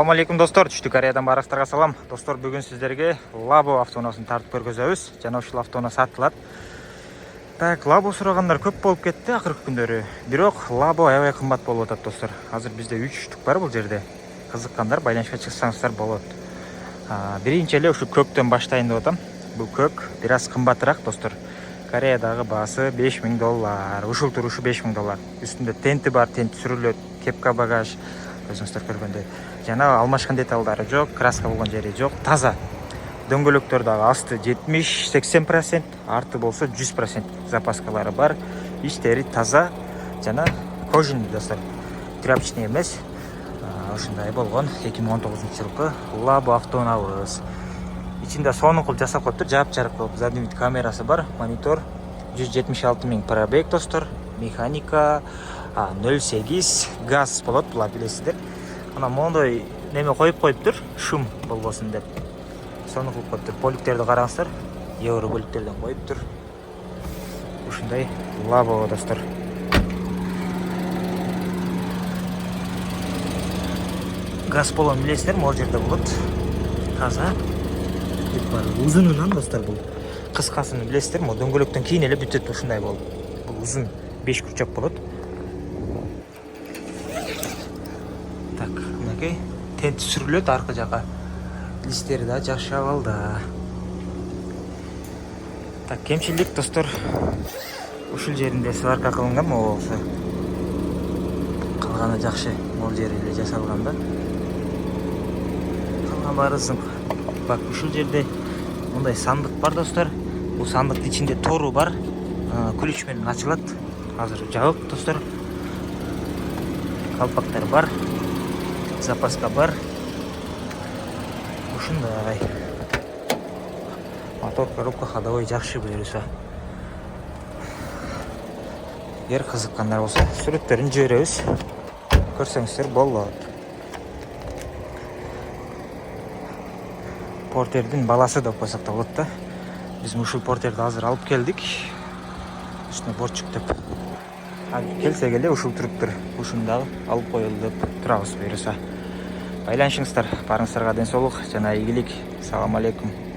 Assalamu alaikum достор, Түштүк Кореядан барактарга салам. Достор, бүгүн сиздерге Labo автоунаасын тартып көргөзөбүз. Жана ушул автоунаа сатылат. Так, Labo сурагандар көп болуп кетти акыркы күндөрү. Бирок Labo аябай кымбат болуп атат достор. Азыр бизде 3 штук бар бул жерде. Кызыккандар байланышка чыксаңыздар болот. Биринчи эле ушу көктөн баштайын деп атам. Бул көк бир аз кымбатыраак достор. Кореядагы баасы $5000. Ушул турушу $5000. Үстүндө тенти бар, тент сүрүлөт, кепка багаж. Өзүңүздөр көргөндөй. Жана алмашкан деталдары жок, краска болгон жери жок, таза. Дөңгөлөктөр дагы асты 70-80%, арты болсо 100% запаскалары бар. Иштери таза жана кожаный достор. Тряпочный эмес. Ушундай болгон 2019-жылкы Labo автоунаабыз. Ичинде сонун кылып жасап коюптур, жаап-жарык болуп. Задний вид камерасы бар, монитор, 176 000 пробег достор, механика 0.8 газ болот, була билесиздер. Ана мондой неме коюптур, шум болбосун деп. Сону кылып коюптур. Поликтерди караңыздар, евро поликтерден коюптур. Ушундай Labo достор. Газ баллон билесиздер, могул жерде болот. Таза. Узунунан достор бул. Кыскасын билесиздер, могу дөңгөлөктөн кийин эле бүтөт, ушундай болуп. Бул узун 5 курчак болот. Так, мынакей тент сүрүлөт аркы жака. Листтери да жакшы абалда. Так, кемчилик достор. Ушул жеринде сварка кылынган болсо. Калганы жакшы, могул жери эле жасалган да. Калган баары зым. Бак, ушул жерде мындай сандык бар достор. Бул сандыктын ичинде тору бар. Ключ менен ачылат. Азыр жабык достор. Калпактар бар. Запаска бар. Ушундай. Мотор коробка ходовой жакшы буюрса. Эгер кызыккандар болсо, сүрөттөрүн жиберебиз. Көрсөңүздөр болот. Портердин баласы деп койсок да болот да. Биз ушул портерди азыр алып келдик. Үстүнө борчук деп. Келсек эле ушул туруптур. Ушуну дагы алып коелу деп турабыз буюрса. Байланышыңыздар, барыңыздарга ден соолук жана ийгилик. Салам алейкум.